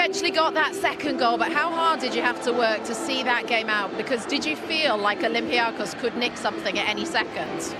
eventually got that second goal, but how hard did you have to work to see that game out? Because did you feel like Olympiacos could nick something at any second?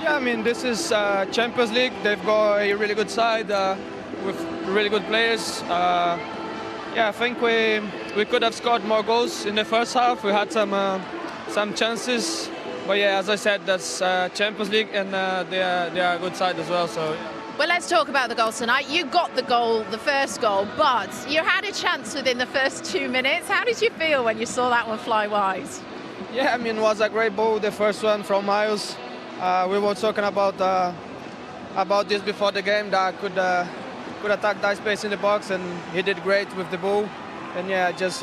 Yeah, I mean, this is Champions League. They've got a really good side with really good players. Yeah, I think we could have scored more goals in the first half. We had some chances, but yeah, as I said, that's Champions League, and they are a good side as well. So. Well, let's talk about the goals tonight. You got the goal, the first goal, but you had a chance within the first 2 minutes. How did you feel when you saw that one fly wide? Yeah, I mean, it was a great ball, the first one from Miles. We were talking about this before the game, that could attack that space in the box, and he did great with the ball. And yeah, just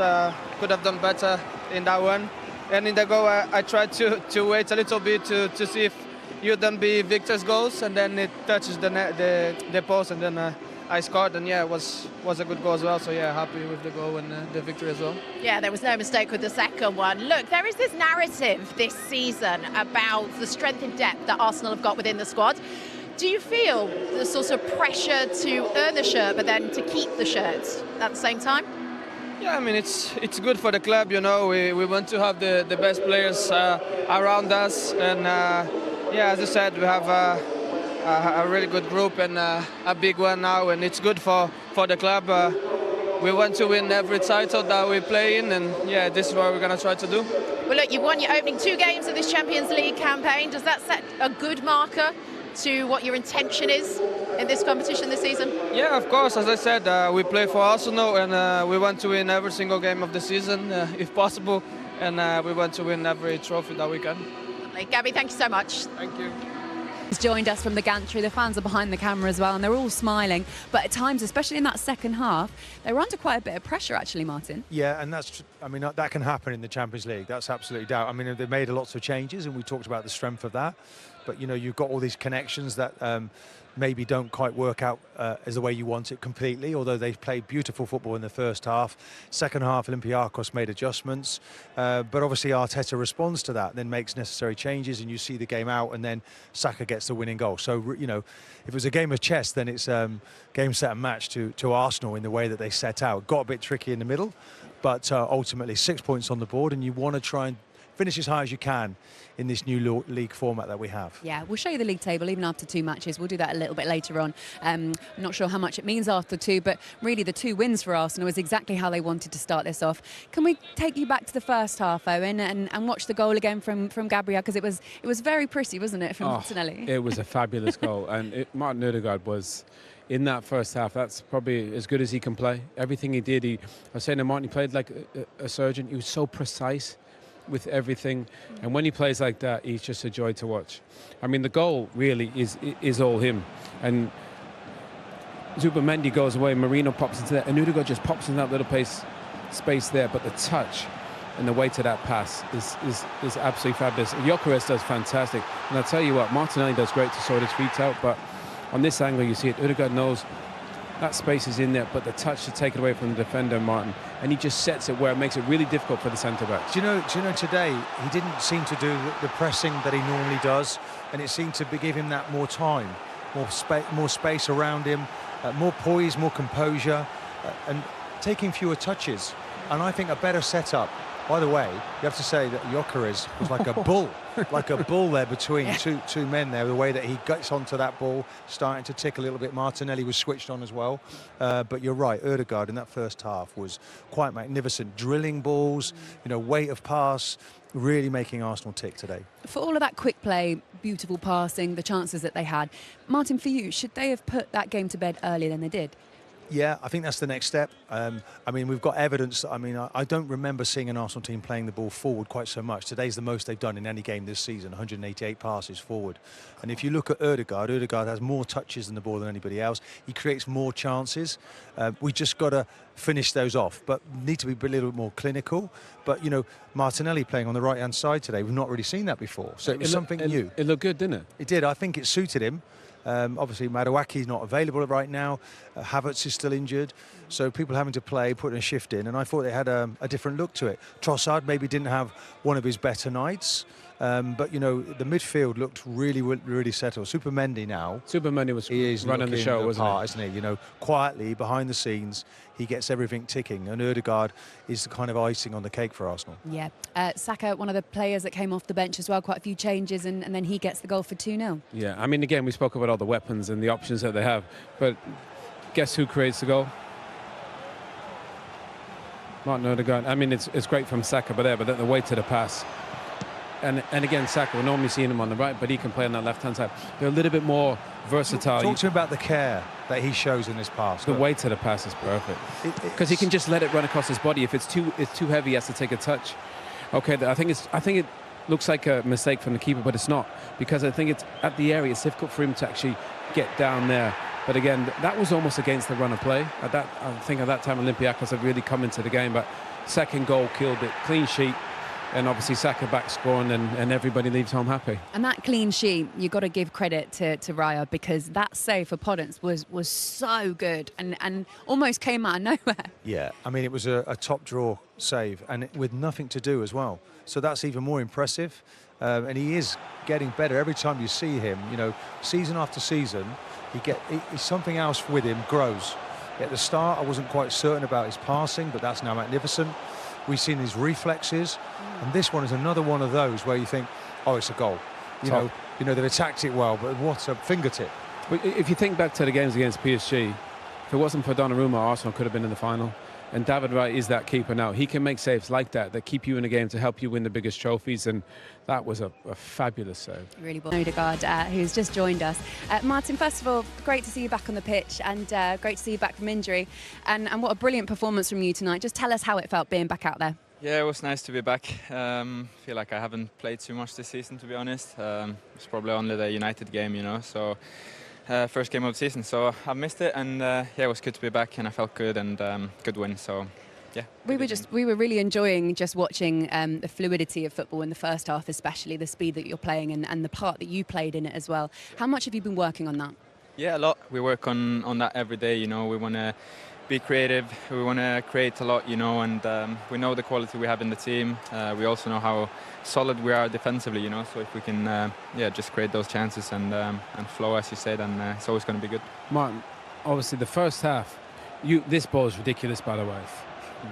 could have done better in that one. And in the goal, I tried to wait a little bit to see if you then be Victor's goals, and then it touches the post, and then I scored, and yeah, it was a good goal as well. So yeah, happy with the goal and the victory as well. Yeah, there was no mistake with the second one. Look, there is this narrative this season about the strength and depth that Arsenal have got within the squad. Do you feel the sort of pressure to earn the shirt, but then to keep the shirt at the same time? Yeah, I mean, it's good for the club, you know. We want to have the best players around us, and yeah, as I said, we have a really good group, and a big one now, and it's good for the club. We want to win every title that we play in, and yeah, this is what we're going to try to do. Well, look, you've won your opening 2 games of this Champions League campaign. Does that set a good marker to what your intention is in this competition this season? Yeah, of course. As I said, we play for Arsenal, and we want to win every single game of the season, if possible, and we want to win every trophy that we can. Gabby, thank you so much. Thank you. He's joined us from the gantry. The fans are behind the camera as well, and they're all smiling. But at times, especially in that second half, they were under quite a bit of pressure, actually, Martin. Yeah, and I mean, that can happen in the Champions League. That's absolutely doubt. I mean, they made lots of changes, and we talked about the strength of that. But, you know, you've got all these connections that maybe don't quite work out as the way you want it completely, although they've played beautiful football in the first half. Second half, Olympiacos made adjustments, but obviously Arteta responds to that, then makes necessary changes, and you see the game out, and then Saka gets the winning goal. So, you know, if it was a game of chess, then it's game, set and match to Arsenal in the way that they set out. Got a bit tricky in the middle, but ultimately 6 points on the board, and you want to try and finish as high as you can in this new league format that we have. Yeah, we'll show you the league table even after 2 matches. We'll do that a little bit later on. I'm not sure how much it means after 2, but really the 2 wins for Arsenal is exactly how they wanted to start this off. Can we take you back to the first half, Owen, and watch the goal again from Gabriel? Because it was very pretty, wasn't it, from Martinelli? It was a fabulous goal, and Martin Odegaard was, in that first half, that's probably as good as he can play. Everything he did, I was saying to Martin, he played like a surgeon. He was so precise with everything, and when he plays like that, he's just a joy to watch. I mean, the goal really is all him, and Zubimendi goes away, Marino pops into that, and Odegaard just pops in that little space there, but the touch and the weight of that pass is absolutely fabulous. Gyökeres does fantastic, and I'll tell you what, Martinelli does great to sort his feet out, but on this angle you see it, Odegaard knows that space is in there, but the touch to take it away from the defender, Martin, and he just sets it where it makes it really difficult for the centre-backs. Do you know, today he didn't seem to do the pressing that he normally does, and it seemed to give him that more time, more space around him, more poise, more composure, and taking fewer touches. And I think a better setup. By the way, you have to say that Gyökeres was like a bull, like a bull there between two men there, the way that he gets onto that ball, starting to tick a little bit. Martinelli was switched on as well. But you're right, Odegaard in that first half was quite magnificent. Drilling balls, you know, weight of pass, really making Arsenal tick today. For all of that quick play, beautiful passing, the chances that they had, Martin, for you, should they have put that game to bed earlier than they did? Yeah, I think that's the next step. I mean, we've got evidence. I mean, I don't remember seeing an Arsenal team playing the ball forward quite so much. Today's the most they've done in any game this season, 188 passes forward. And if you look at Odegaard has more touches in the ball than anybody else. He creates more chances. We just got to finish those off, but need to be a little bit more clinical. But, you know, Martinelli playing on the right-hand side today, we've not really seen that before. So it was something new. It looked good, didn't it? It did. I think it suited him. Obviously, Maduaki's not available right now. Havertz is still injured. So people having to play, putting a shift in. And I thought they had a different look to it. Trossard maybe didn't have one of his better nights. But, you know, the midfield looked really settled. Supermendy now. Supermendy was He is running the show, wasn't he? Isn't he? You know, quietly, behind the scenes, he gets everything ticking. And Odegaard is the kind of icing on the cake for Arsenal. Yeah. Saka, one of the players that came off the bench as well, quite a few changes, and then he gets the goal for 2-0. Yeah, I mean, again, we spoke about all the weapons and the options that they have, but guess who creates the goal? Martin Odegaard. I mean, it's great from Saka, but then the weight to the pass. And again, Saka, we're normally seeing him on the right, but he can play on that left-hand side. They're a little bit more versatile. Talk to him about the care that he shows in this pass. The weight to the pass is perfect. Because he can just let it run across his body. If it's too heavy, he has to take a touch. Okay, I think it looks like a mistake from the keeper, but it's not. Because I think it's at the area, it's difficult for him to actually get down there. But again, that was almost against the run of play. I think at that time, Olympiacos had really come into the game, but second goal killed it. Clean sheet. And obviously Saka back scoring, and everybody leaves home happy. And that clean sheet, you've got to give credit to Raya, because that save for Podence was so good and almost came out of nowhere. Yeah, I mean, it was a top draw save, and with nothing to do as well. So that's even more impressive. And he is getting better every time you see him. You know, season after season, something else with him grows. At the start, I wasn't quite certain about his passing, but that's now magnificent. We've seen his reflexes, and this one is another one of those where you think, oh, it's a goal. You know, they've attacked it well, but what a fingertip. But if you think back to the games against PSG, if it wasn't for Donnarumma, Arsenal could have been in the final. And David Wright is that keeper now. He can make saves like that keep you in the game to help you win the biggest trophies, and that was a fabulous save. Really well. Odegaard, who's just joined us. Martin, first of all, great to see you back on the pitch, and great to see you back from injury. And what a brilliant performance from you tonight. Just tell us how it felt being back out there. Yeah, it was nice to be back. Feel like I haven't played too much this season, to be honest. It's probably only the United game, you know, so first game of the season, so I missed it, and yeah, it was good to be back, and I felt good, and good win, so yeah. We were really enjoying just watching the fluidity of football in the first half, especially the speed that you're playing and the part that you played in it as well. How much have you been working on that? Yeah, a lot. We work on that every day, you know. We want to be creative, we want to create a lot, you know, and we know the quality we have in the team. We also know how solid we are defensively, you know, so if we can just create those chances and flow, as you said, then it's always going to be good. Martin, obviously the first half, this ball is ridiculous, by the way.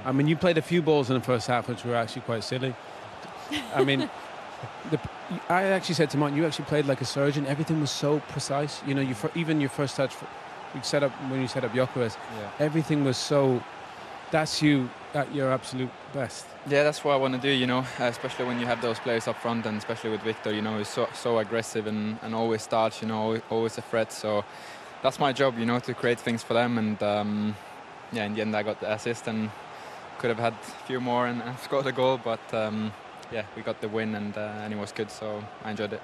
I mean, you played a few balls in the first half which were actually quite silly. I mean, I actually said to Martin, you actually played like a surgeon. Everything was so precise. You know, even your first touch, when you set up Gyökeres, everything was so. That's you at your absolute best. Yeah, that's what I want to do, you know, especially when you have those players up front, and especially with Victor, you know, he's so aggressive and always starts, you know, always a threat. So that's my job, you know, to create things for them. And in the end, I got the assist and could have had a few more and scored a goal, but we got the win, and it was good, so I enjoyed it.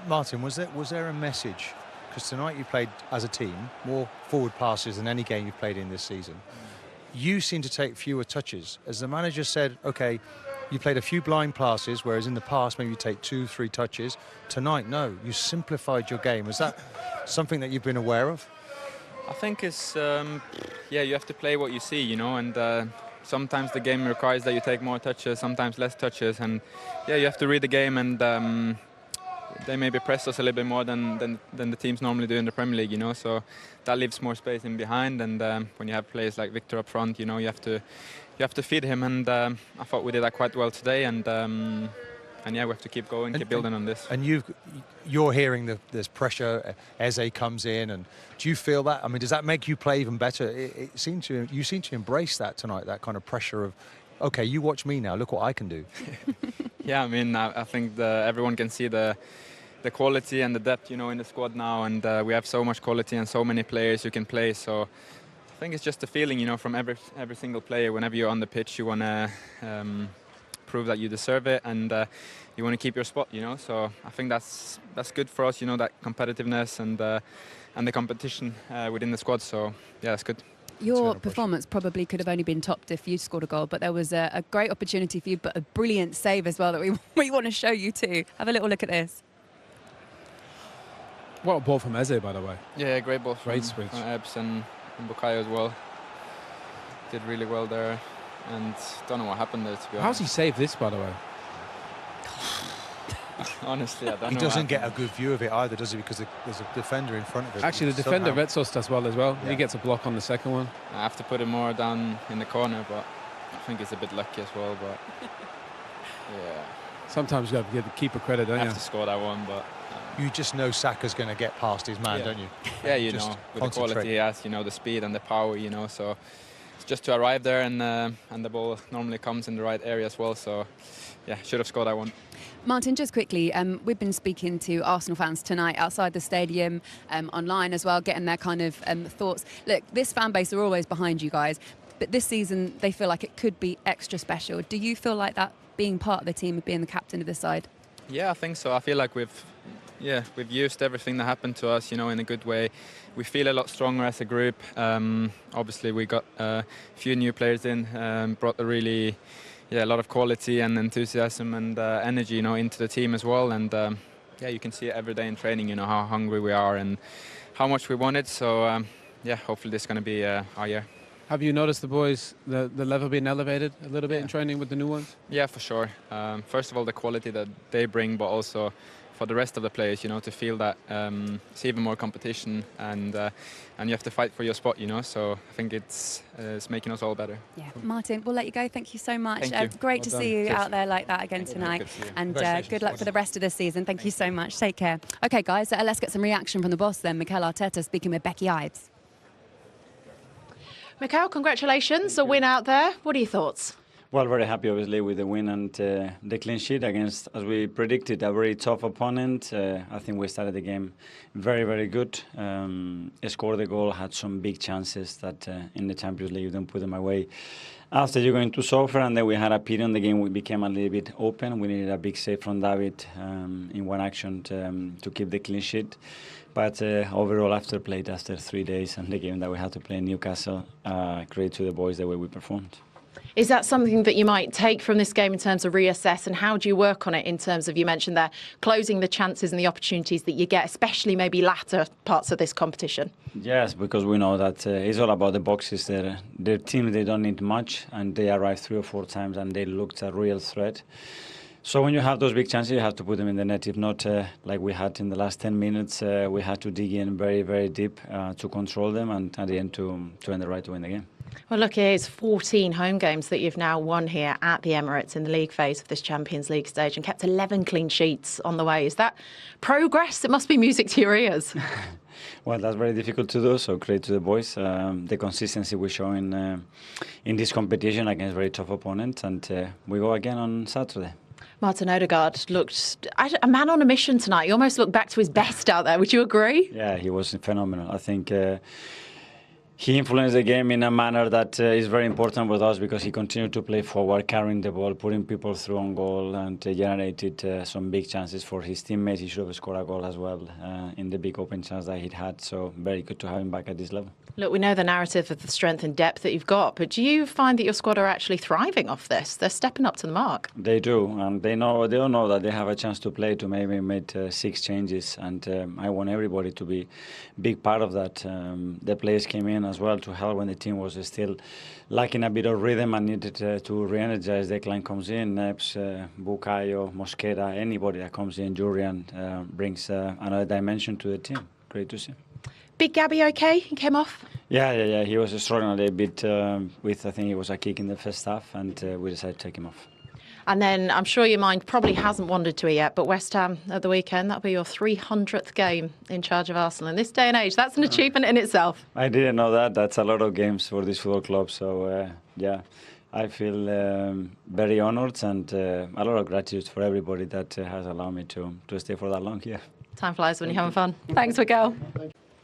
Martin, was there a message? Because tonight you played as a team, more forward passes than any game you've played in this season. You seem to take fewer touches. As the manager said, okay, you played a few blind passes, whereas in the past maybe you take 2-3 touches. Tonight, no, you simplified your game. Is that something that you've been aware of? I think it's, you have to play what you see, you know, and sometimes the game requires that you take more touches, sometimes less touches, and you have to read the game, and they maybe press us a little bit more than the teams normally do in the Premier League, you know, so that leaves more space in behind, and when you have players like Victor up front, you know, you have to feed him, and I thought we did that quite well today, and we have to keep going, keep building on this. And you're hearing there's pressure. Eze comes in, and do you feel that? I mean, does that make you play even better? You seem to embrace that tonight, that kind of pressure of, okay, you watch me now, look what I can do. Yeah, I mean, I think everyone can see the quality and the depth, you know, in the squad now, and we have so much quality and so many players who can play. So I think it's just a feeling, you know, from every single player. Whenever you're on the pitch, you want to prove that you deserve it, and you want to keep your spot, you know. So I think that's good for us, you know, that competitiveness and the competition within the squad. So yeah, that's good. Your performance probably could have only been topped if you scored a goal, but there was a great opportunity for you, but a brilliant save as well that we want to show you too. Have a little look at this. What a ball from Eze, by the way. Yeah, great ball from switch. Ebbs and Bukayo as well. Did really well there, and don't know what happened there, to be honest. How's he saved this, by the way? Honestly, I don't know. He what doesn't get a happened. good view of it either, does he? Because there's a defender in front of him. Actually, the defender read us as well. Yeah. He gets a block on the second one. I have to put it more down in the corner, but I think it's a bit lucky as well. But yeah, Sometimes you got to give the keeper credit, I don't have you? to score that one. But You just know Saka's going to get past his man, Yeah. don't you? yeah, you Just know, with the quality concentrate. he has, you know, the speed and the power, you know, so it's just to arrive there, and the ball normally comes in the right area as well. So yeah, should have scored that one. Martin, just quickly, we've been speaking to Arsenal fans tonight outside the stadium, online as well, getting their kind of thoughts. Look, this fan base are always behind you guys, but this season they feel like it could be extra special. Do you feel like that, being part of the team, being the captain of this side? Yeah, I think so. I feel like we've used everything that happened to us, you know, in a good way. We feel a lot stronger as a group. Obviously, we got a few new players in, brought a lot of quality and enthusiasm and energy, you know, into the team as well. And you can see it every day in training, you know, how hungry we are and how much we want it. So hopefully this is going to be our year. Have you noticed the boys, the level being elevated a little bit in training with the new ones? Yeah, for sure. First of all, the quality that they bring, but also for the rest of the players, you know, to feel that it's even more competition, and you have to fight for your spot, you know. So I think it's making us all better. Yeah, Martin, we'll let you go. Thank you so much. Thank you. Great Well to done. see you Cheers. out there like that again tonight. Good to see you. And Congratulations. good luck for the rest of the season. Thank you so much. Take care. Okay, guys, let's get some reaction from the boss then. Mikel Arteta speaking with Becky Ives. Mikel, congratulations. A win out there. What are your thoughts? Well, very happy, obviously, with the win and the clean sheet against, as we predicted, a very tough opponent. I think we started the game very, very good. Scored the goal, had some big chances that in the Champions League you don't put them away. After you go into suffer, and then we had a period in the game we became a little bit open. We needed a big save from David in one action to keep the clean sheet. But overall, after 3 days and the game that we had to play in Newcastle, credit to the boys the way we performed. Is that something that you might take from this game in terms of reassess, and how do you work on it in terms of, you mentioned there, closing the chances and the opportunities that you get, especially maybe latter parts of this competition? Yes, because we know that it's all about the boxes. Their team, they don't need much, and they arrived 3 or 4 times and they looked a real threat. So when you have those big chances, you have to put them in the net. If not, like we had in the last 10 minutes, we had to dig in very, very deep to control them, and at the end to end the right to win the game. Well, look, here's 14 home games that you've now won here at the Emirates in the league phase of this Champions League stage, and kept 11 clean sheets on the way. Is that progress? It must be music to your ears. Well, that's very difficult to do, so credit to the boys. The consistency we show in this competition against very tough opponents, and we go again on Saturday. Martin Odegaard looked a man on a mission tonight. He almost looked back to his best out there. Would you agree? Yeah, he was phenomenal. I think he influenced the game in a manner that is very important with us, because he continued to play forward, carrying the ball, putting people through on goal, and generated some big chances for his teammates. He should have scored a goal as well in the big open chance that he'd had. So very good to have him back at this level. Look, we know the narrative of the strength and depth that you've got, but do you find that your squad are actually thriving off this? They're stepping up to the mark. They do, and they all know that they have a chance to play, to maybe make 6 changes, and I want everybody to be big part of that. The players came in as well to help when the team was still lacking a bit of rhythm and needed to re-energize. Declan comes in, Neps, Bukayo, Mosquera, anybody that comes in, Jurian brings another dimension to the team. Great to see. Big Gabby okay? He came off? Yeah. He was struggling a little bit with, I think it was a kick in the first half, and we decided to take him off. And then I'm sure your mind probably hasn't wandered to it yet, but West Ham at the weekend, that'll be your 300th game in charge of Arsenal. In this day and age, that's an achievement in itself. I didn't know that. That's a lot of games for this football club. So, I feel very honoured, and a lot of gratitude for everybody that has allowed me to stay for that long here. Time flies when you're having fun. Thanks, Miguel.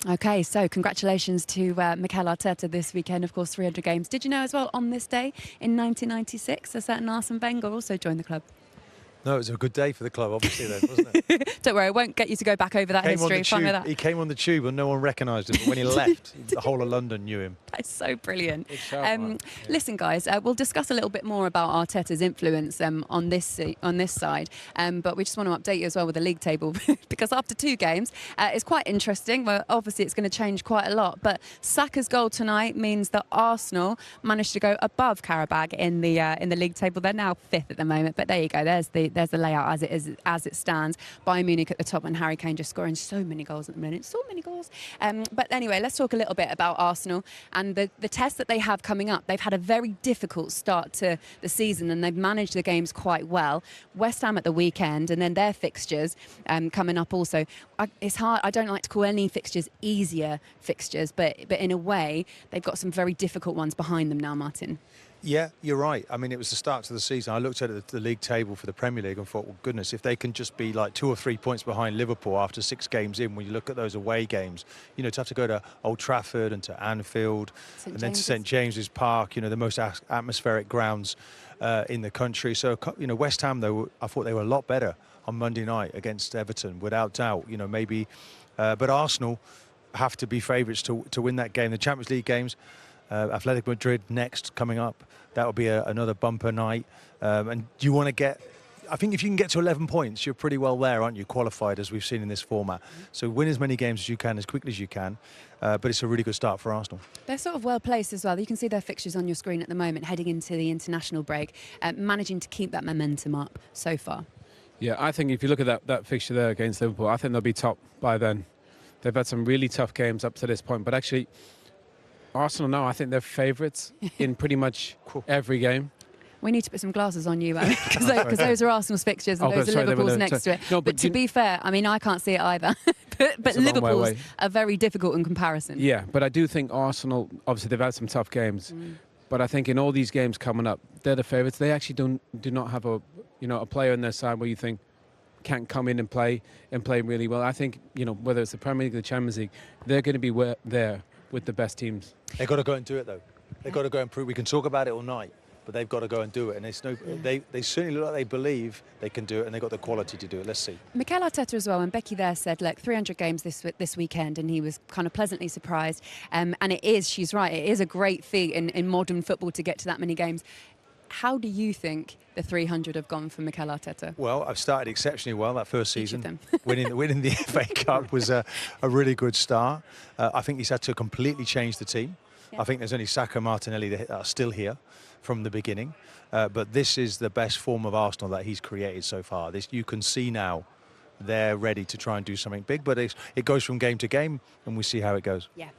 Okay, so congratulations to Mikel Arteta this weekend, of course, 300 games. Did you know as well, on this day in 1996, a certain Arsene Wenger also joined the club? No, it was a good day for the club, obviously, then, wasn't it? Don't worry, I won't get you to go back over that history. Fun with that. He came on the tube and no one recognised him. But when he left, the whole of London knew him. That's so brilliant. Big shout, Mark. Listen, guys, we'll discuss a little bit more about Arteta's influence on this side. But we just want to update you as well with the league table because after 2 games, it's quite interesting. Well, obviously, it's going to change quite a lot. But Saka's goal tonight means that Arsenal managed to go above Karabag in the league table. They're now 5th at the moment. But there you go. There's the there's the layout as it stands. Bayern Munich at the top and Harry Kane just scoring so many goals at the minute. So many goals. But anyway, let's talk a little bit about Arsenal and the test that they have coming up. They've had a very difficult start to the season and they've managed the games quite well. West Ham at the weekend and then their fixtures coming up also. It's hard. I don't like to call any fixtures easier fixtures, but in a way, they've got some very difficult ones behind them now, Martin. Yeah, you're right. I mean, it was the start to the season. I looked at the league table for the Premier League and thought, well, goodness, if they can just be like 2 or 3 points behind Liverpool after 6 games in, when you look at those away games, you know, to have to go to Old Trafford and to Anfield and then to St James's Park, you know, the most atmospheric grounds in the country. So, you know, West Ham, though, I thought they were a lot better on Monday night against Everton, without doubt. You know, maybe, but Arsenal have to be favourites to win that game. The Champions League games, Athletic Madrid next coming up. That'll be another bumper night. And you want to get, I think if you can get to 11 points, you're pretty well there, aren't you? Qualified, as we've seen in this format. So win as many games as you can, as quickly as you can. But it's a really good start for Arsenal. They're sort of well placed as well. You can see their fixtures on your screen at the moment, heading into the international break, managing to keep that momentum up so far. Yeah, I think if you look at that fixture there against Liverpool, I think they'll be top by then. They've had some really tough games up to this point, but actually, Arsenal now, I think they're favourites in pretty much every game. We need to put some glasses on you, because those are Arsenal's fixtures and those are Liverpool's next to it. No, but to be fair, I mean, I can't see it either. but Liverpool's are very difficult in comparison. Yeah, but I do think Arsenal, obviously they've had some tough games, but I think in all these games coming up, they're the favourites. They actually do not have a player on their side where you think can't come in and play really well. I think, you know, whether it's the Premier League or the Champions League, they're going to be there with the best teams. They've got to go and do it, though. They've got to go and prove. We can talk about it all night, but they've got to go and do it. And it's they certainly look like they believe they can do it, and they've got the quality to do it. Let's see. Mikel Arteta as well, and Becky there said, look, 300 games this weekend, and he was kind of pleasantly surprised. And she's right, it is a great feat in modern football to get to that many games. How do you think the 300 have gone for Mikel Arteta? Well, I've started exceptionally well that first season. winning the FA Cup was a really good start. I think he's had to completely change the team. Yeah. I think there's only Saka, Martinelli that are still here from the beginning. But this is the best form of Arsenal that he's created so far. You can see now they're ready to try and do something big, but it goes from game to game, and we see how it goes. Yeah,